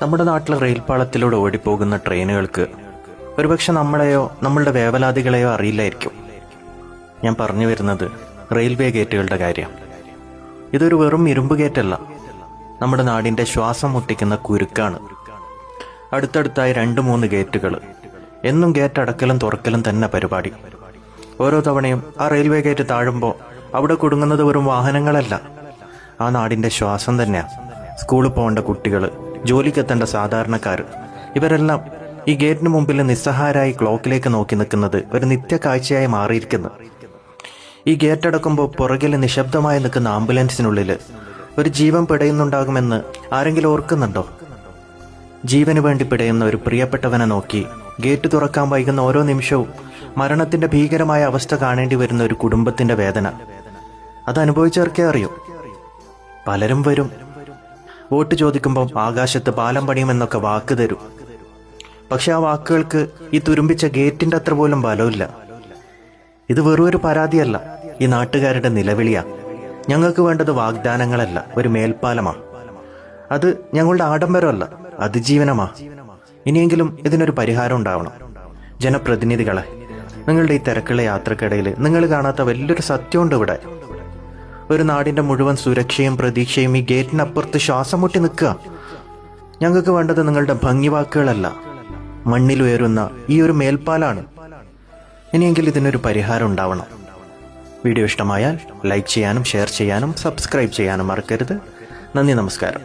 നമ്മുടെ നാട്ടിലെ റെയിൽപാളത്തിലൂടെ ഓടിപ്പോകുന്ന ട്രെയിനുകൾക്ക് ഒരുപക്ഷെ നമ്മളെയോ നമ്മളുടെ വേവലാതികളെയോ അറിയില്ലായിരിക്കും. ഞാൻ പറഞ്ഞു വരുന്നത് റെയിൽവേ ഗേറ്റുകളുടെ കാര്യം. ഇതൊരു വെറും ഇരുമ്പ് ഗേറ്റല്ല, നമ്മുടെ നാടിൻ്റെ ശ്വാസം മുട്ടിക്കുന്ന കുരുക്കാണ്. അടുത്തടുത്തായി 2-3 ഗേറ്റുകൾ, എന്നും ഗേറ്റ് അടക്കലും തുറക്കലും തന്നെ പരിപാടി. ഓരോ തവണയും ആ റെയിൽവേ ഗേറ്റ് താഴുമ്പോൾ അവിടെ കുടുങ്ങുന്നത് വെറും വാഹനങ്ങളല്ല, ആ നാടിൻ്റെ ശ്വാസം തന്നെയാണ്. സ്കൂളിൽ പോകേണ്ട കുട്ടികൾ, ജോലിക്കെത്തേണ്ട സാധാരണക്കാർ, ഇവരെല്ലാം ഈ ഗേറ്റിന് മുമ്പിൽ നിസ്സഹായരായി ക്ലോക്കിലേക്ക് നോക്കി നിൽക്കുന്നത് ഒരു നിത്യ കാഴ്ചയായി മാറിയിരിക്കുന്നു. ഈ ഗേറ്റ് അടക്കുമ്പോൾ പുറകിൽ നിശബ്ദമായി നിൽക്കുന്ന ആംബുലൻസിനുള്ളിൽ ഒരു ജീവൻ പിടയുന്നുണ്ടാകുമെന്ന് ആരെങ്കിലും ഓർക്കുന്നുണ്ടോ? ജീവന് വേണ്ടി പിടയുന്ന ഒരു പ്രിയപ്പെട്ടവനെ നോക്കി ഗേറ്റ് തുറക്കാൻ വൈകുന്ന ഓരോ നിമിഷവും മരണത്തിന്റെ ഭീകരമായ അവസ്ഥ കാണേണ്ടി വരുന്ന ഒരു കുടുംബത്തിന്റെ വേദന അത് അനുഭവിച്ചവർക്കേ അറിയൂ. പലരും വരും, വോട്ട് ചോദിക്കുമ്പം ആകാശത്ത് പാലം പണിയുമെന്നൊക്കെ വാക്ക് തരും. പക്ഷെ ആ വാക്കുകൾക്ക് ഈ തുരുമ്പിച്ച ഗേറ്റിന്റെ അത്ര പോലും ബലമില്ല. ഇത് വെറും ഒരു പരാതിയല്ല, ഈ നാട്ടുകാരുടെ നിലവിളിയാ. ഞങ്ങൾക്ക് വേണ്ടത് വാഗ്ദാനങ്ങളല്ല, ഒരു മേൽപ്പാലമാ. അത് ഞങ്ങളുടെ ആഡംബരമല്ല, അതിജീവനമാ. ഇനിയെങ്കിലും ഇതിനൊരു പരിഹാരം ഉണ്ടാവണം. ജനപ്രതിനിധികളെ, നിങ്ങളുടെ ഈ തിരക്കുള്ള യാത്രക്കിടയിൽ നിങ്ങൾ കാണാത്ത വലിയൊരു സത്യമുണ്ട് ഇവിടെ. ഒരു നാടിന്റെ മുഴുവൻ സുരക്ഷയും പ്രതീക്ഷയും ഈ ഗേറ്റിനപ്പുറത്ത് ശ്വാസം മുട്ടി നിൽക്കുക. ഞങ്ങൾക്ക് വേണ്ടത് നിങ്ങളുടെ ഭംഗിവാക്കുകളല്ല, മണ്ണിലുയരുന്ന ഈ ഒരു മേൽപ്പാലാണ്. ഇനിയെങ്കിൽ ഇതിനൊരു പരിഹാരം ഉണ്ടാവണം. വീഡിയോ ഇഷ്ടമായാൽ ലൈക്ക് ചെയ്യാനും ഷെയർ ചെയ്യാനും സബ്സ്ക്രൈബ് ചെയ്യാനും മറക്കരുത്. നന്ദി, നമസ്കാരം.